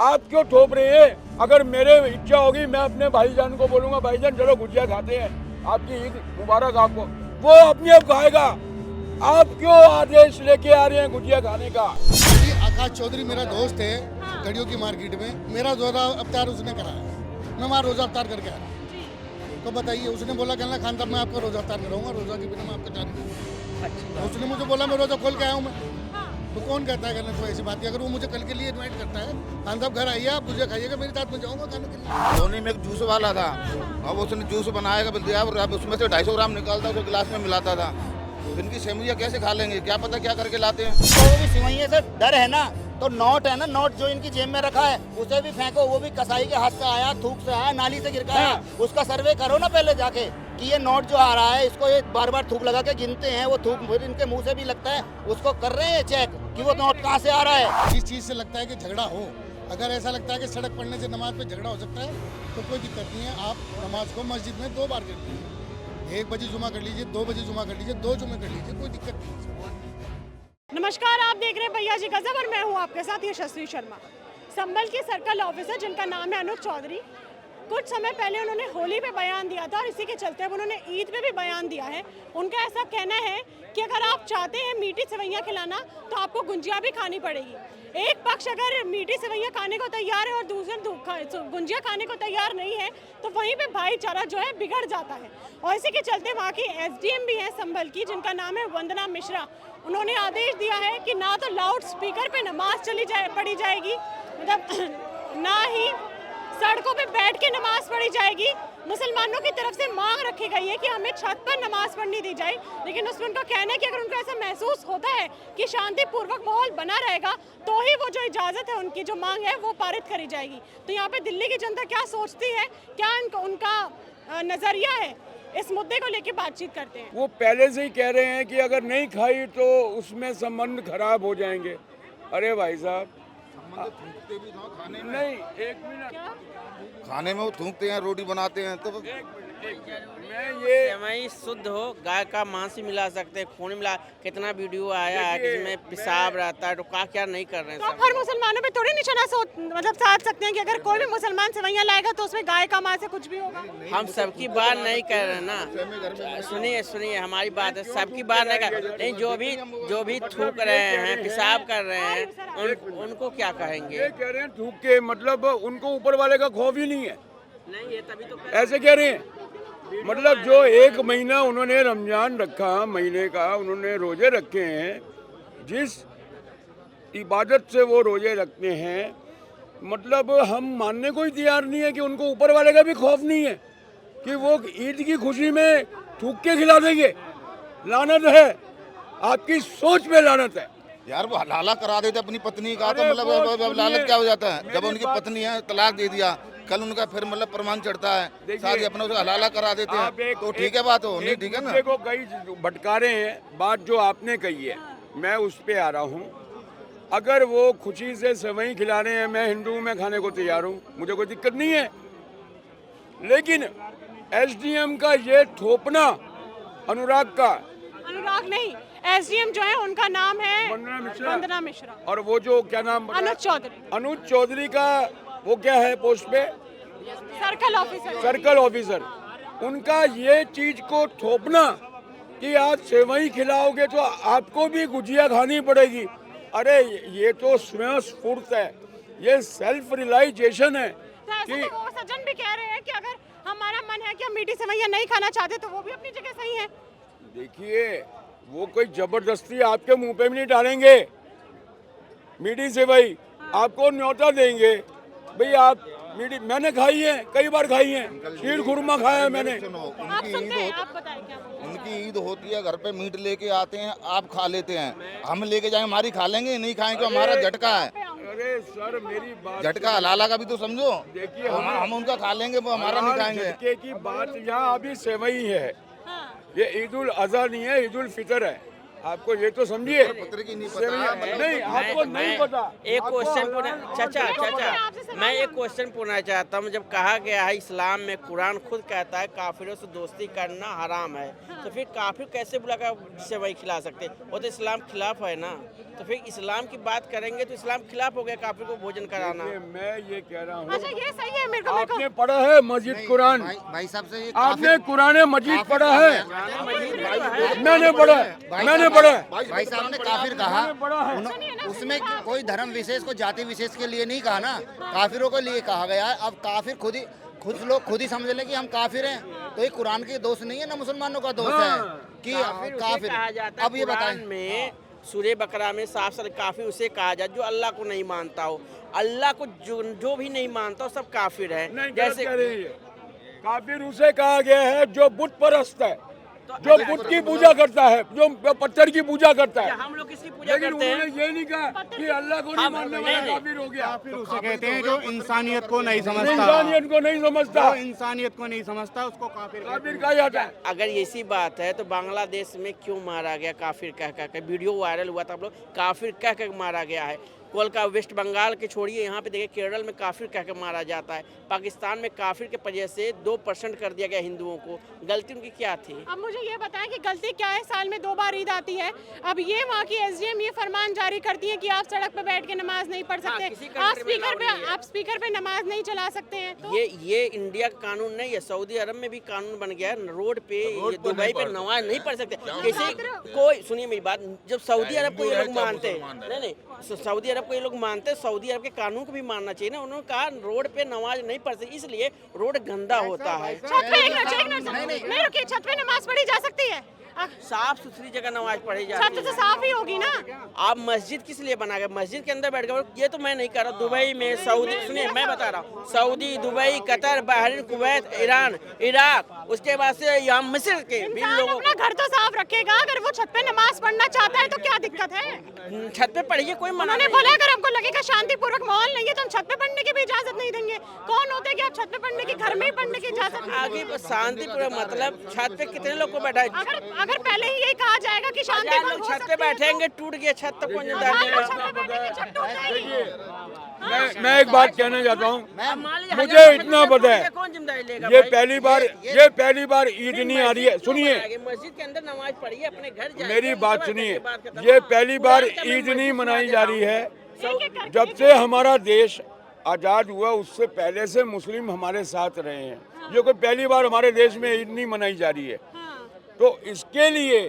आप क्यों थोप रहे हैं? अगर मेरे इच्छा होगी मैं अपने भाईजान को बोलूंगा भाईजान चलो गुजिया खाते हैं, आपकी ईद मुबारक आपको, वो अपने आप खाएगा। आप क्यों आदेश लेके आ रहे हैं गुजिया खाने का? आकाश चौधरी मेरा दोस्त है, घड़ियों की मार्केट में मेरा रोजा अफ्तार उसने कराया, मैं वहाँ रोजा अफ्तार करके आया। तो बताइए, उसने बोला कहना खान साहब मैं आपका रोजा अफ्तार कराऊंगा, रोजा के बिना मैं आपका चार्ज नहीं। उसने मुझे बोला मैं रोजा खोल के आया हूँ मैं, तो कौन कहता है कहना कोई ऐसी बात है? अगर वो मुझे कल के लिए इन्वाइट करता है, खान साहब घर आइए आप गुजिया खाइएगा, मेरे साथ में जाऊँगा खाने के लिए। धोनी में एक जूस वाला था, अब उसने जूस बनाएगा बोल दिया, अब उसमें से 250 ग्राम निकालता उसको गिलास में मिलाता था। इनकी सेवइयाँ कैसे खा लेंगे, क्या पता क्या करके लाते हैं। तो वो भी सिवैया से डर है ना, तो नोट है ना, नोट जो इनकी जेब में रखा है उसे भी फेंको, वो भी कसाई के हाथ से आया, थूक से आया, नाली से गिर के आया, उसका सर्वे करो ना पहले जाके कि ये नोट जो आ रहा है इसको ये बार बार थूक लगा के गिनते हैं, वो थूक फिर इनके मुंह से भी लगता है, उसको कर रहे हैं चेक कि वो नोट कहाँ से आ रहा है। जिस चीज़ से लगता है कि झगड़ा हो, अगर ऐसा लगता है कि सड़क पड़ने से नमाज पे झगड़ा हो सकता है तो कोई दिक्कत नहीं है। आप नमाज को मस्जिद में 2 बार कर लीजिए, 1 बजे जुमा कर लीजिए, 2 बजे जुमा कर लीजिए, 2 जुमे कर लीजिए, कोई दिक्कत नहीं। नमस्कार, आप देख रहे हैं भैया जी गजब और मैं हूं आपके साथ यशस्वी शर्मा। संभल के सर्कल ऑफिसर जिनका नाम है अनुज चौधरी, कुछ समय पहले उन्होंने होली पे बयान दिया था और इसी के चलते अब उन्होंने ईद पे भी बयान दिया है। उनका ऐसा कहना है कि अगर आप चाहते हैं मीठी सेवइयाँ खिलाना तो आपको गुंजिया भी खानी पड़ेगी। एक पक्ष अगर मीठी सेवइयाँ खाने को तैयार है और दूसरा गुंजिया खाने को तैयार नहीं है तो वहीं पे भाईचारा जो है बिगड़ जाता है। और इसी के चलते वहाँ की एसडीएम भी है संभल की, जिनका नाम है वंदना मिश्रा। उन्होंने आदेश दिया है कि ना तो लाउड स्पीकर पे नमाज पढ़ी जाएगी, मतलब ना ही सड़कों पे बैठ के नमाज पढ़ी जाएगी। मुसलमानों की तरफ से मांग रखी गई है कि हमें छत पर नमाज पढ़नी दी जाए, लेकिन उसमें उनका कहना है कि अगर उनको ऐसा महसूस होता है कि शांतिपूर्वक माहौल बना रहेगा तो ही वो जो इजाज़त है, उनकी जो मांग है वो पारित करी जाएगी। तो यहाँ पे दिल्ली की जनता क्या सोचती है, क्या उनका नज़रिया है, इस मुद्दे को लेकर बातचीत करते हैं। वो पहले से ही कह रहे हैं कि अगर नहीं खाई तो उसमें संबंध खराब हो जाएंगे। अरे भाई साहब, थूकते भी ना खाने में, नहीं, एक मिनट, खाने में वो थूकते हैं, रोटी बनाते हैं तो मैं ये सेवई शुद्ध हो, गाय का मांस ही मिला सकते हैं, खून मिला। कितना वीडियो आया है कि जिसमें पेशाब रहता है, तो क्या नहीं कर रहे हैं तो सब। हर मुसलमानों पे थोड़ी निशाना मतलब साध सकते हैं कि अगर कोई भी मुसलमान सेवइयाँ लाएगा तो उसमें गाय का मांस है, कुछ भी होगा। हम सबकी बात नहीं कर रहे हैं ना, सुनिए हमारी बात है, सबकी बात नहीं कर नहीं, जो भी थूक रहे हैं, पेशाब कर रहे हैं, उनको क्या कहेंगे? ये कह रहे हैं थूक के, मतलब उनको ऊपर वाले का खौफ ही नहीं है, नहीं ये तभी तो ऐसे कह रहे हैं। मतलब जो 1 महीना उन्होंने रमजान रखा, महीने का उन्होंने रोजे रखे हैं, जिस इबादत से वो रोजे रखते हैं, मतलब हम मानने को ही तैयार नहीं है कि उनको ऊपर वाले का भी खौफ नहीं है कि वो ईद की खुशी में थूक के खिला देंगे। लानत है, आपकी सोच में लानत है यार। वो हलाला करा देते अपनी पत्नी का, तो अरे मतलब वो अब लालच क्या हो जाता है? मेरी जब उनकी बात- पत्नी है, तलाक दे दिया, कल उनका फिर मतलब प्रमाण चढ़ता है, देखिए, शादी अपना उसे हलाला करा देते हैं, तो ठीक है बात हो नहीं, ठीक है ना। मुद्दे को कई भटकारे हैं। बात जो आपने कही है मैं उस पे आ रहा हूँ। अगर वो खुशी से सेवई खिला रहे हैं, मैं हिंदू हूँ, मैं खाने को तैयार हूँ, मुझे कोई दिक्कत नहीं है। लेकिन एसडीएम का ये थोपना, अनुराग नहीं, एसडीएम जो है उनका नाम है वंदना मिश्रा, और वो जो क्या नाम अनुज चौधरी का, वो क्या है पोस्ट पे? Circle officer. उनका ये चीज को थोपना कि आज सेवई खिलाओगे तो आपको भी गुजिया खानी पड़ेगी। अरे ये तो स्वयं स्फूर्त है, ये सेल्फ रियलाइजेशन है कि वो सज्जन भी कह रहे हैं कि अगर हमारा मन है कि हम मीठी सेवइयाँ नहीं खाना चाहते तो वो भी अपनी जगह सही है। देखिए, वो कोई जबरदस्ती आपके मुंह पे भी नहीं डालेंगे मीठी सेवई, आपको न्योता देंगे भाई आप मीठी। मैंने खाई है, कई बार खाई है, खीर खुरमा खाया है मैंने। सुनो, आप सुनते हैं, आप बताएं क्या बोल रहे हैं? उनकी ईद होती है, घर पे मीट लेके आते हैं, आप खा लेते हैं, हम लेके जाएंगे हमारी खा लेंगे, नहीं खाएंगे हमारा झटका है। अरे सर, मेरी बात झटका हलाला का भी तो समझो। देखिए, हम उनका खा लेंगे, वो हमारा नहीं खाएंगे। झटके की बात यहाँ अभी सेवई है, हाँ। ये ईद उल अजहा नहीं है, ईद उल फितर है। आपको ये तो समझिए। पुत्र की नहीं सेवई- पता, नहीं, आपको नहीं पता। एक आपको क्वेश्चन हलाल- चाचा मैं एक क्वेश्चन पूछना चाहता हूँ। जब कहा गया है इस्लाम में, कुरान खुद कहता है काफिरों से दोस्ती करना हराम है, तो फिर काफिर कैसे बुलाकर सेवई खिला सकते? वो तो इस्लाम खिलाफ है ना। तो फिर इस्लाम की बात करेंगे तो इस्लाम के खिलाफ हो गया काफिर को भोजन कराना। मैं ये कह रहा हूँ, अच्छा ये सही है, मेरे को आपने पढ़ा है मस्जिद कुरान? भाई साहब से ये आपने कुरान मजीद पढ़ा है? मैंने पढ़ा है, मैंने पढ़ा है। भाई साहब ने काफिर कहा, उसमें कोई धर्म विशेष को जाति विशेष के लिए नहीं कहा ना, काफिरों के लिए कहा गया है। अब काफिर खुद लोग खुद ही समझ लें कि हम काफिर हैं, तो ये कुरान के दोष नहीं है ना मुसलमानों का दोष है कि काफिर। कहा जाता है अब ये बताएं, कुरान में सूरह बकरा में साफ साफ काफिर उसे कहा जाए जो अल्लाह को नहीं मानता हो। अल्लाह को जो भी नहीं मानता हो सब काफिर है। नहीं, जैसे कह रही है। काफिर उसे कहा गया है जो बुत परस्त है, जो बुत की पूजा करता है, जो पत्थर की पूजा करता है। हम लोग किसकी पूजा लेकिन करते हैं? उन्होंने ये नहीं कहा कि अल्लाह को नहीं मानने वाला काफिर हो गया। फिर उसे कहते हैं जो इंसानियत को नहीं समझता, इंसानियत को नहीं समझता, जो इंसानियत को नहीं समझता उसको काफिर काफिर कहा जाता है। अगर ऐसी बात है तो बांग्लादेश में क्यों मारा गया काफिर कह कह? वीडियो वायरल हुआ था, आप लोग काफिर कह कह मारा गया है। कोलकाता वेस्ट बंगाल के छोड़िए, यहाँ पे देखिए केरल में काफिर कह के मारा जाता है। पाकिस्तान में काफिर के वजह से 2% कर दिया गया हिंदुओं को। गलती उनकी क्या थी? अब मुझे ये बताएं कि गलती क्या है? साल में 2 बार ईद आती है। अब ये वहाँ की एसडीएम ये फरमान जारी करती है कि आप सड़क पे बैठ के नमाज नहीं पढ़ सकते, किसी आप कंट्री में allowed नहीं है। आप स्पीकर पे नमाज नहीं चला सकते हैं। तो ये इंडिया का कानून नहीं है, सऊदी अरब में भी कानून बन गया है। रोड पे दुबई पे नमाज नहीं पढ़ सकते किसी कोई। सुनिए मेरी बात, जब सऊदी अरब को ये लोग मानते हैं, नहीं सऊदी अरब को ये लोग मानते हैं, सऊदी अरब के कानून को भी मानना चाहिए ना। उन्होंने कहा रोड पे नमाज नहीं पढ़ सकते, इसलिए रोड गंदा होता है। छत पे नहीं रुकिए, छत पे नमाज पढ़ी जा सकती है, साफ सुथरी जगह नमाज पढ़ी छत जाती तो है। साफ ही होगी ना। आप मस्जिद किस लिए बना गए? मस्जिद के अंदर बैठ गए, ये तो मैं नहीं कर रहा। दुबई में, सऊदी, सुनिए मैं बता रहा हूँ, Saudi, Dubai, Qatar, Bahrain, Kuwait, Iran, Iraq, उसके बाद से यहाँ मिस्र के भी इंसान लोगों अपना घर तो साफ रखेगा, अगर वो छत पे नमाज पढ़ना चाहता है तो क्या दिक्कत है? छत पे पढ़िए, कोई मना उन्होंने नहीं। बोला अगर हमको लगेगा शांतिपूर्वक माहौल नहीं है तो हम छत पे पढ़ने की भी इजाजत नहीं देंगे। कौन होते कि आप छत पे पढ़ने की, घर में ही पढ़ने की इजाजत? आगे शांतिपूर्वक मतलब छत पे कितने लोग को बैठा है? अगर पहले ही यही कहा जाएगा कि 1000 शांतिपूर्वक लोग हो छत सकती पे है तो- बैठेंगे, टूट गया छत तो कौन जिम्मेदार 1000 लोग लेगा? छत पे बैठेंगे, छत टूट जाएगी। मैं एक बात कहना चाहता हूँ, मान लीजिए मुझे 1000 इतना लोग पता है, कौन जिम्मेदारी लेगा ये भाई? पहली बार ईद नहीं आ रही है। सुनिए, मस्जिद के अंदर नमाज पढ़िए, अपने घर जाइए। मेरी बात सुनिए, बात खत्म। ये पहली बार कुरान का मैं ईद नहीं मस्जिद मनाई में जा जाता रही है। एक-एक जब से हमारा देश आज़ाद हुआ उससे पहले से मुस्लिम हमारे साथ रहे हैं। ये कोई पहली बार हमारे देश में ईद नहीं मनाई जा रही है। तो इसके लिए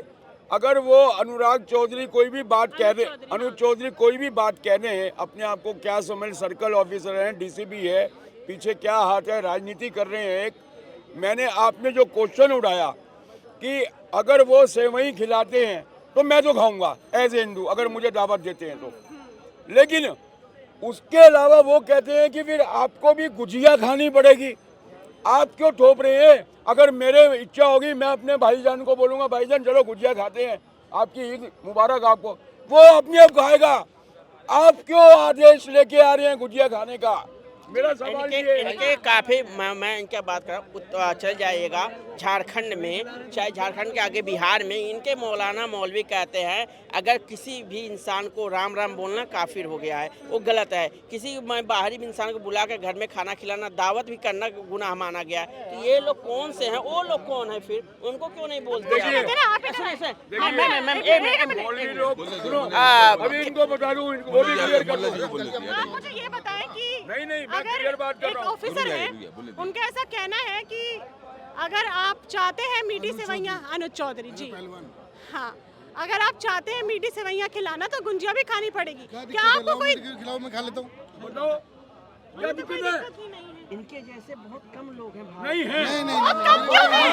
अगर वो अनुराग चौधरी कोई भी बात कह रहे, अनुज चौधरी कोई भी बात कह रहे हैं, अपने आप को क्या समझ, सर्कल ऑफिसर हैं, डीसीपी है, पीछे क्या हाथ है, राजनीति कर रहे हैं। एक मैंने आपने जो क्वेश्चन उठाया कि अगर वो सेवई खिलाते हैं तो मैं तो खाऊंगा एज ए हिंदू, अगर मुझे दावत देते हैं तो। लेकिन उसके अलावा वो कहते हैं कि फिर आपको भी गुजिया खानी पड़ेगी। आप क्यों थोप रहे हैं? अगर मेरे इच्छा होगी मैं अपने भाईजान को बोलूँगा भाईजान चलो गुजिया खाते हैं, आपकी ईद मुबारक आपको, वो अपने आप खाएगा। आप क्यों आदेश लेके आ रहे हैं गुजिया खाने का? मेरा सवाल ये है। इनके काफी मैं इनके बात कर रहा हूँ, चल जाइएगा झारखंड में, चाहे झारखंड के आगे बिहार में, इनके मौलाना मौलवी कहते हैं अगर किसी भी इंसान को राम राम बोलना काफिर हो गया है, वो गलत है। किसी बाहरी इंसान को बुला कर घर में खाना खिलाना, दावत भी करना गुनाह माना गया है। तो ये लोग कौन से हैं? वो लोग कौन है फिर? उनको क्यों नहीं बोलते? मौलवी लोग सुनो, अभी इनको बता दूं, इनको वो भी क्लियर कर दूं। आप मुझे ये बताएं कि नहीं, मैं क्लियर बात कर एक रहा हूँ। ऑफिसर है, उनका ऐसा कहना है कि अगर आप चाहते हैं मीठी सेवइयाँ, अनुज चौधरी जी, हाँ, अगर आप चाहते हैं मीठी सेवइयाँ खिलाना तो गुंजिया भी खानी पड़ेगी। क्या आपको कोई खिलाओ, मैं खा लेता हूँ। बताओ क्या दिक्कत है? इनके जैसे बहुत कम लोग हैं नहीं है, बहुत कम क्यों है?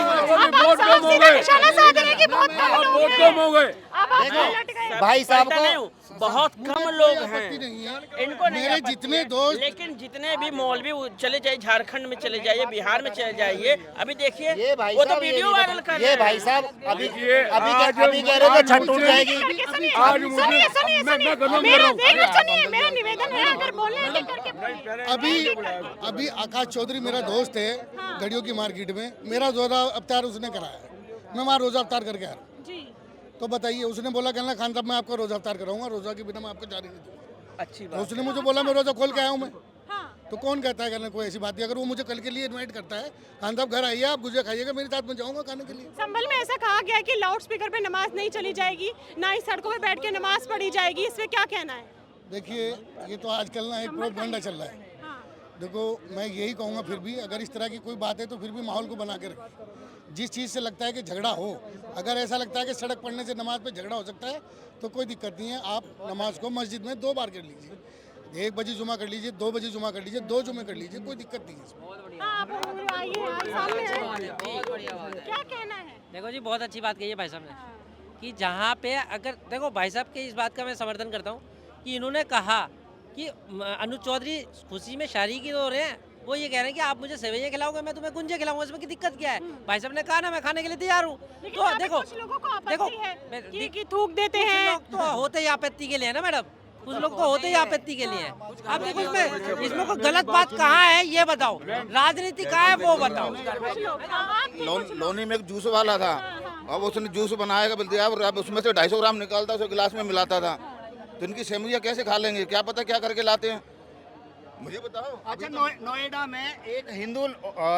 बहुत आप कम साफ हो सीधा गए। निशाना साध रहे हैं कि बहुत कम आप लोग बहुत हैं। कम हो गए। अब आप पलट गए। भाई साहब पलटा नहीं को हूँ, बहुत कम लोग हैं। आपत्ति नहीं है। इनको नहीं मेरे आपत्ति जितने है, दोस्त- लेकिन जितने भी मौलवी चले जाइए, झारखंड में चले जाइए, बिहार में चले जाइए, अभी देखिए ये भाई वो तो साहब वीडियो वायरल कर ये रहे भाई हैं। साहब अभी ये अभी आज अभी कह रहे थे छत टूट जाएगी। सुनिए, आज मुझे- सुनिए, सुनिए, मैं सुनिए, खत्म कर मेरा रहा हूँ। एक मिनट सुनिए, मेरा निवेदन है अगर बोलने हैं तो करके बोलिए। अभी आकाश चौधरी मेरा दोस्त है, घड़ियों की मार्केट में। मेरा रोजा अफ्तार उसने कराया, मैं वहाँ रोजा अफ्तार करके आया। जी, तो बताइए, उसने बोला कहना खान साहब मैं आपका रोजा अफ्तार कराऊंगा, रोजा के बिना मैं आपको जाने नहीं दूंगा। अच्छी तो बात। उसने मुझे बोला मैं रोजा खोल के आया हूँ मैं। हाँ, तो कौन कहता है करना कोई ऐसी बात नहीं। अगर वो मुझे कल के लिए इनवाइट करता है, खान साहब घर आइए, आप गुजिया खाइएगा, मेरे साथ में जाऊँगा खाने के लिए। संभल में ऐसा कहा गया है कि लाउड स्पीकर पे नमाज नहीं चली जाएगी, ना ही सड़कों पे बैठ के नमाज पढ़ी जाएगी, इसमें क्या कहना है? देखिए, ये तो आजकल ना एक प्रोपगेंडा चल रहा है। देखो, मैं यही कहूँगा, फिर भी अगर इस तरह की कोई बात है तो फिर भी माहौल को बना के रखें। जिस चीज़ से लगता है कि झगड़ा हो, अगर ऐसा लगता है कि सड़क पढ़ने से नमाज पे झगड़ा हो सकता है तो कोई दिक्कत नहीं है। आप नमाज को मस्जिद में 2 बार कर लीजिए, 1 बजे जुमा कर लीजिए, 2 बजे जुमा कर लीजिए, 2 जुमे कर लीजिए, कोई दिक्कत नहीं है इसमें। आप आइए, आप सामने आइए। क्या कहना है? देखो जी, बहुत अच्छी बात कही है भाई साहब ने कि जहाँ पे अगर देखो भाई साहब के इस बात का मैं समर्थन करता हूँ कि इन्होंने कहा कि अनुज चौधरी खुशी में शादी की हो रहे हैं, वो ये कह रहे हैं कि आप मुझे सेवैयाँ खिलाओगे, मैं तुम्हें गुंजे खिलाऊंगा, इसमें की दिक्कत क्या है? भाई साहब ने कहा ना, मैं खाने के लिए तैयार हूँ। तो देखो, कुछ लोगों को देखो, आपत्ति है कि थूक देते कुछ हैं। लोग तो होते ही आपत्ति के लिए है ना मैडम, कुछ लोग तो होते ही आपत्ति के लिए हैं। अब देखो इसमें कोई गलत बात कहाँ है ये बताओ, राजनीति कहाँ है वो बताओ। लोनी में एक जूस वाला था, अब उसने जूस बनाएगा बोल दिया, अब उसमें से 250 ग्राम निकालता, उसे गिलास में मिलाता था। तो इनकी सेवैयाँ कैसे खा लेंगे, क्या पता क्या करके लाते हैं, मुझे बताओ। अच्छा, नोएडा में एक हिंदू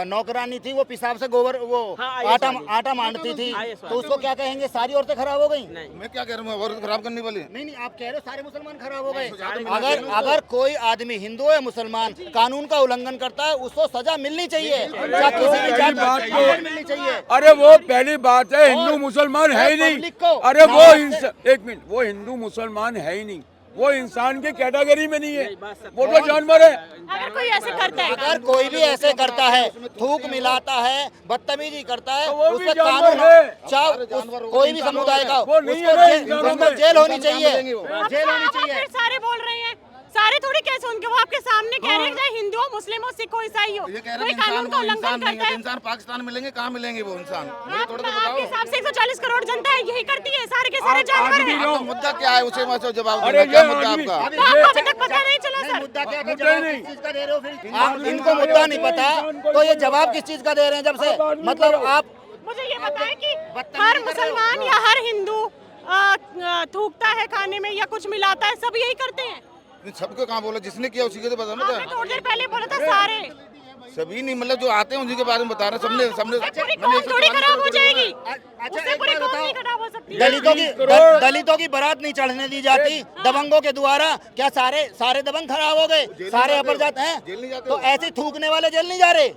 नौकरानी थी, वो पेशाब से गोबर वो हाँ, आटा मांडती थी, तो उसको क्या कहेंगे? सारी औरतें खराब हो गई? मैं क्या कह रहा हूँ, औरत खराब करने वाली? नहीं, आप कह रहे हो सारे मुसलमान खराब हो गए। अगर कोई आदमी हिंदू है, मुसलमान कानून का उल्लंघन करता है, उसको सजा मिलनी चाहिए, क्या किसी भी जात बात को तो- मिलनी चाहिए। अरे वो पहली बात है, हिंदू मुसलमान है ही नहीं। पब्लिक को अरे वो एक मिनट, वो हिंदू मुसलमान है ही नहीं, वो इंसान की कैटेगरी में नहीं है, वो तो जानवर है। अगर कोई ऐसे करता है, अगर कोई भी ऐसे करता है, थूक मिलाता है, बदतमीजी करता है, तो वो भी उसका जानवर कानून है। चाहे कोई भी समुदाय का, वो नहीं है ना इंसानों उसको में। जेल होनी चाहिए, अब जेल होनी आप चाहिए। फिर सारे बोल रहे हैं, सारे थोड़ी कैसे उनके, वो आपके सामने कह रहे हैं चाहे हिंदू हो, मुस्लिम हो, सिख हो, ईसाई हो, ये कह रहे कोई हैं कानून का वो उल्लंघन इंसान नहीं करता है, है। तो इंसान पाकिस्तान मिलेंगे, कहाँ मिलेंगे वो इंसान, मुझे थोड़ा सा आपके बताओ। हिसाब से 140 करोड़ जनता है, यही करती है, सारे के सारे जानवर हैं। आपका मुद्दा क्या है, उसे मैं जवाब अरे देना, क्या ये मुद्दा आदमी- आपका? तो आपको अभी तक पता नहीं चला सर? मुद्दा क्या है, मुद्दा ही जवाब नहीं। किस चीज का दे रहे हो फिर? आप इनको मुद्दा नहीं पता तो ये जवाब किस चीज का दे रहे हैं जब से? मतलब आप मुझे ये बताएं कि बदतमीजी हर कर रहे हो। मुसलमान या हर हिंदू थूकता है खाने में या कुछ मिलाता है, सब यही करते हैं। सबको कहाँ बोला, जिसने किया उसी को तो बताओ आपने ना। थोड़ी देर पहले बोला था सारे। सभी नहीं, मतलब जो आते हैं उन्हीं के बारे में बता रहे हैं, सबने पूरी कौम थोड़ी खराब हो जाएगी, अच्छा, उससे एक पूरी बात कौम बताओ, नहीं खराब हो सकती। दलितों की बारात नहीं चढ़ने दी जाती दबंगों के द्वारा, क्या सारे दबंग खराब हो गए, सारे अपरजात जेल नहीं हैं? जाते तो हो? ऐसे थूकने वाले जेल नहीं जा रहे,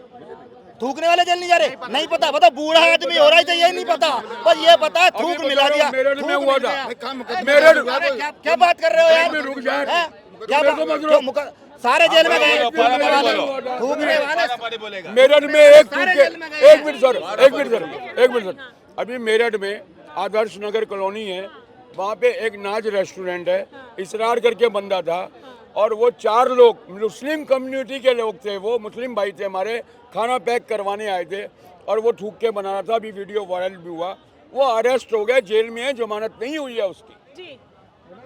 थूकने वाले जेल नहीं जा रहे? नहीं पता, बता बूढ़ा आदमी हो रहा है तो ये नहीं पता, बस ये पता है थूक मिला दिया, मेरठ में थूक हुआ मिल था। गया। मेरठ- अरे क्या बात कर रहे हो यार? में रुक जाए। हैं? क्या मेरे बात- को मत जो रोक। सारे जेल में गए, थूकने वाले मेरठ में एक सारे थूके, जेल में गए। एक मिनट सर, अभी मेरठ में आदर्श नगर कॉलोनी है, वहाँ पे एक नाज रेस्टोरेंट है, इसरार करके बंदा था, और वो 4 लोग मुस्लिम कम्युनिटी के लोग थे, वो मुस्लिम भाई थे हमारे, खाना पैक करवाने आए थे और वो थूक के बना रहा था, अभी वीडियो वायरल भी हुआ, वो अरेस्ट हो गया, जेल में है, जमानत नहीं हुई है उसकी। जी,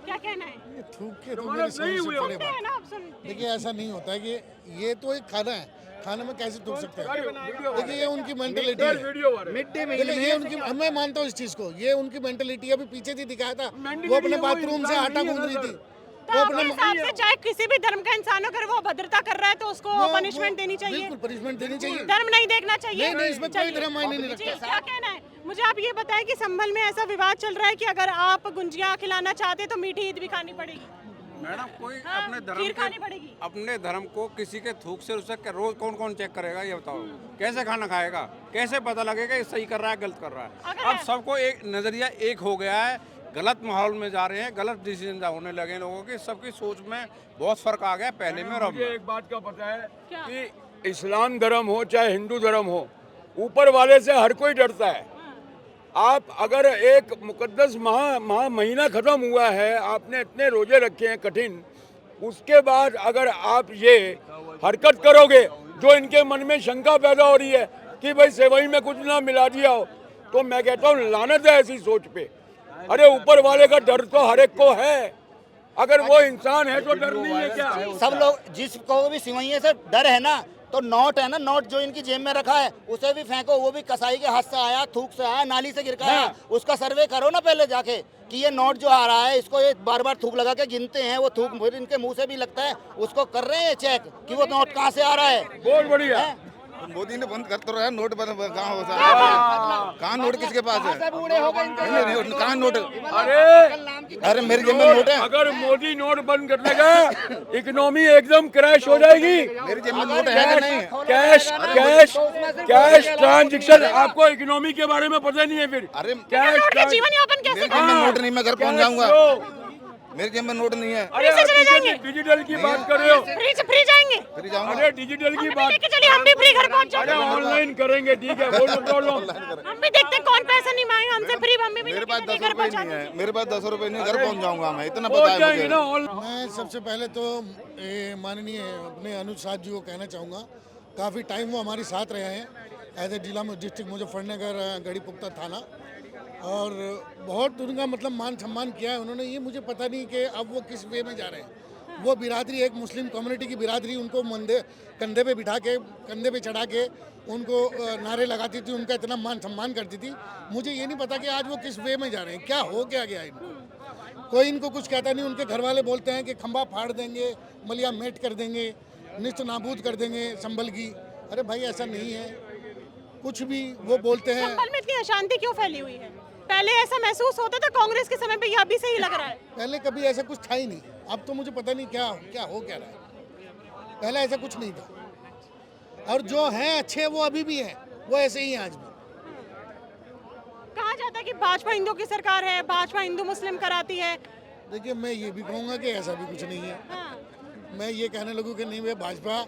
क्या कहना है? ये थूक के तो मेरी समझ से परे सुनते हैं बात। ना आप, सुन। देखिए, ऐसा नहीं होता है कि ये तो एक खाना है, खाने में कैसे थूक सकते हैं? देखिए, ये उनकी मेंटेलिटी है। देखिए, ये उनकी, मैं मानता हूँ इस चीज को, ये उनकी मेंटेलिटी। अभी पीछे जी दिखाया था, वो अपने बाथरूम से आटा गूंद रही थी, तो वो आपके अपने हिसाब से चाहे किसी भी धर्म का इंसान हो, अगर वो अभद्रता कर रहा है तो उसको पनिशमेंट देनी चाहिए, बिल्कुल पनिशमेंट देनी चाहिए। धर्म नहीं देखना चाहिए। नहीं, इसमें कोई चलिए। धर्म मायने नहीं जी, रखता। क्या कहना है? मुझे आप ये बताएं कि संभल में ऐसा विवाद चल रहा है कि अगर आप गुंजिया खिलाना चाहते तो मीठी ईद भी खानी पड़ेगी। मैडम, कोई हाँ, अपने खीर खानी पड़ेगी। अपने धर्म को किसी के थूक से उससे रोज कौन कौन चेक करेगा, ये बताओ। कैसे खाना खाएगा, कैसे पता लगेगा ये सही कर रहा है गलत कर रहा है? अगर- अब सबको एक नजरिया एक हो गया है, गलत माहौल में जा रहे हैं, गलत डिसीजन होने लगे हैं लोगों की, सबकी सोच में बहुत फर्क आ गया पहले में और अब मुझे में। एक बात का पता है क्या? कि इस्लाम धर्म हो चाहे हिंदू धर्म हो, ऊपर वाले से हर कोई डरता है। आप अगर एक मुकद्दस महीना खत्म हुआ है, आपने इतने रोजे रखे हैं कठिन, उसके बाद अगर आप ये हरकत करोगे, जो इनके मन में शंका पैदा हो रही है कि भाई सेवई में कुछ ना मिला दिया हो, तो मैं कहता हूँ लानत है ऐसी सोच पे। अरे ऊपर वाले का डर तो हर एक को है, अगर वो इंसान है तो डर नहीं है क्या? सब लोग जिसको भी सिवैये से डर है ना, तो तो नोट है ना, नोट जो इनकी जेब में रखा है उसे भी फेंको, वो भी कसाई के हाथ से आया, थूक से आया, नाली से गिर के आया, उसका सर्वे करो ना पहले जाके कि ये नोट जो आ रहा है इसको ये बार बार थूक लगा के गिनते हैं, वो थूक फिर इनके मुंह से भी लगता है, उसको कर रहे हैं चेक कि वो नोट कहाँ से आ रहा है। बहुत बढ़िया। मोदी ने बंद कर तो रहा है, नोट बंद कहाँ हो सकता है? कहाँ नोट किसके पास है? नहीं, कहाँ नोट? अरे मेरे जेब में नोट है। अगर मोदी नोट बंद कर देगा इकोनॉमी एकदम क्रैश हो जाएगी। मेरे जेब में नोट है कि नहीं? कैश कैश कैश ट्रांजैक्शन, आपको इकोनॉमी के बारे में पता नहीं है फिर। अरे कैश जीवन यापन कैसे मेरे जेब में नोट नहीं, मैं घर पहुंच जाऊंगा। मेरे जेब में नोट नहीं है। अरे डिजिटल की बात कर रहे हो? फ्री जाएंगे। फिर जाऊंगा। अरे डिजिटल की बात, चलिए हम भी फ्री घर पहुंच अरे जाएंगे। ऑनलाइन करेंगे, ठीक है, वो नो प्रॉब्लम। हम भी देखते हैं कौन पैसा नहीं मांगेगा हमसे फ्री, हम भी मेरे पास 10 घर रुपए पहुंचा नहीं है, मेरे पास 10 रुपए नहीं, घर पहुंच जाऊंगा मैं, इतना हो पता है जाएंगे मुझे। ना ऑनलाइन। मैं सबसे पहले तो माननीय अपने अनुज साहब जी को कहना चाहूँगा, काफ़ी टाइम वो हमारे साथ रहे हैं एज ए जिला डिस्ट्रिक्ट मुजफ्फरनगर गढ़ी पुख्ता थाना, और बहुत उनका मतलब मान सम्मान किया है उन्होंने। ये मुझे पता नहीं कि अब वो किस वे में जा रहे हैं। वो बिरादरी, एक मुस्लिम कम्युनिटी की बिरादरी उनको कंधे पे बिठा के, कंधे पे चढ़ा के उनको नारे लगाती थी, उनका इतना मान सम्मान करती थी। मुझे ये नहीं पता कि आज वो किस वे में जा रहे हैं, क्या हो क्या गया इनको। कोई इनको कुछ कहता नहीं। उनके घर वाले बोलते हैं कि खंबा फाड़ देंगे, मलिया मेट कर देंगे, निस्त नाबूद कर देंगे संभल की। अरे भाई ऐसा नहीं है, कुछ भी वो बोलते हैं। संभल में इतनी अशांति क्यों फैली हुई है? पहले ऐसा महसूस होता था कांग्रेस के समय पे, या अभी से ही लग रहा है? पहले कभी ऐसा कुछ था ही नहीं। अब तो मुझे पता नहीं क्या हो क्या रहा है। पहले ऐसा कुछ नहीं था, और जो हैं अच्छे वो अभी भी हैं, वो ऐसे ही हैं आज भी। कहा जाता है कि भाजपा हिंदुओं की सरकार है, भाजपा हिंदू मुस्लिम कराती है। देखिए, मैं ये भी कहूँगा कि ऐसा भी कुछ नहीं है। मैं ये कहने लगूँ कि नहीं भाई भाजपा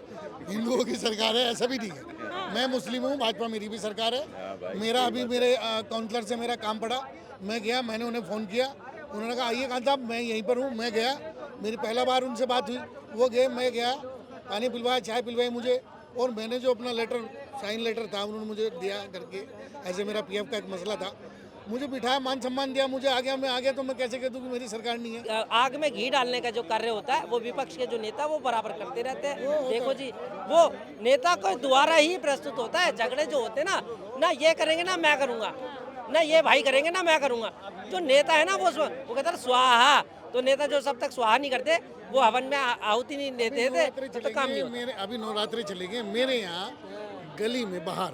हिंदुओं की सरकार है, ऐसा भी नहीं है। मैं मुस्लिम हूँ, भाजपा मेरी भी सरकार है। मेरा अभी मेरे काउंसलर से मेरा काम पड़ा, मैं गया, मैंने उन्हें फ़ोन किया, उन्होंने कहा आइए कहा साहब मैं यहीं पर हूँ। मैं गया, मेरी पहला बार उनसे बात हुई, वो गए, मैं गया, पानी पिलवाया, चाय पिलवाई मुझे, और मैंने जो अपना लेटर, साइन लेटर था, उन्होंने मुझे दिया करके, ऐसे मेरा PF का एक मसला था, मुझे बिठाया, मान सम्मान दिया, मुझे आ गया। मैं आ गया तो मैं कैसे कह दूं कि मेरी सरकार नहीं है। आग में घी डालने का जो कार्य होता है वो विपक्ष के जो नेता वो बराबर करते रहते हैं। देखो जी, वो नेता को द्वारा ही प्रस्तुत होता है। झगड़े जो होते हैं ना ये करेंगे ना मैं करूँगा, ना ये भाई करेंगे ना मैं करूँगा। जो नेता है ना वो कहता है स्वाहा, तो नेता जो सब तक स्वाहा नहीं करते, वो हवन में आहुति नहीं देते थे तो काम नहीं होता। मेरे अभी नवरात्रि चले गए, मेरे यहाँ गली में बाहर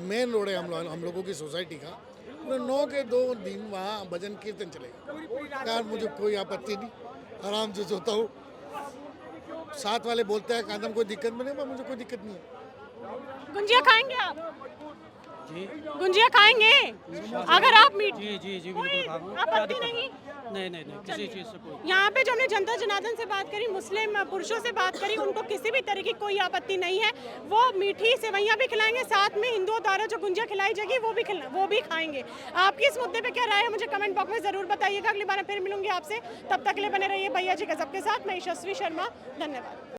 मेन रोड है हम लोगों की सोसाइटी का, 9 के 2 दिन वहाँ भजन कीर्तन चलेगा। यार मुझे कोई आपत्ति नहीं, आराम से सोता हूँ। साथ वाले बोलते हैं कादम कोई दिक्कत नहीं है, मुझे कोई दिक्कत नहीं है। गुंजिया खाएंगे आप? गुंजिया खाएंगे अगर आप मीट? जी कोई बिल्कुल खाऊंगा। आपत्ति नहीं? नहीं किसी चीज़ से कोई। यहाँ पे जो हमने जनता जनार्दन से बात करी, मुस्लिम पुरुषों से बात करी, उनको किसी भी तरह की कोई आपत्ति नहीं है। वो मीठी सेवैयाँ भी खिलाएंगे, साथ में हिंदुओं द्वारा जो गुंजिया खिलाई जाएगी वो भी खाएंगे। आपकी इस मुद्दे पे क्या राय है, मुझे कमेंट बॉक्स में जरूर बताइएगा। अगली बार फिर मिलूंगी आपसे, तब तक के लिए बने रहिए भैया जी गजब के साथ। मैं यशस्वी शर्मा, धन्यवाद।